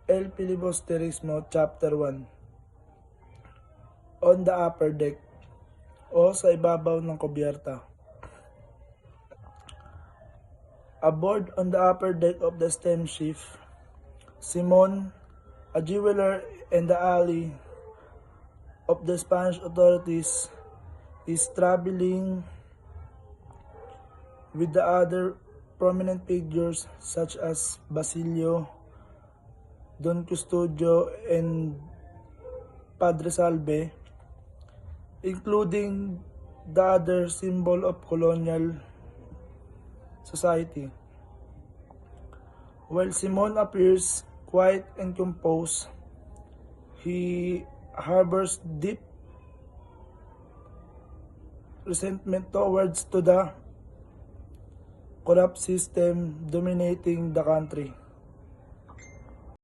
El Filibusterismo Chapter 1. On the upper deck, o sa ibabaw ng kubyerta. Aboard on the upper deck of the steamship, Simon, a jeweler in the alley of the Spanish authorities, is traveling with the other prominent figures such as Basilio, Don Custodio, and Padre Salve, including the other symbol of colonial society. While Simon appears quiet and composed, he harbors deep resentment towards the corrupt system dominating the country.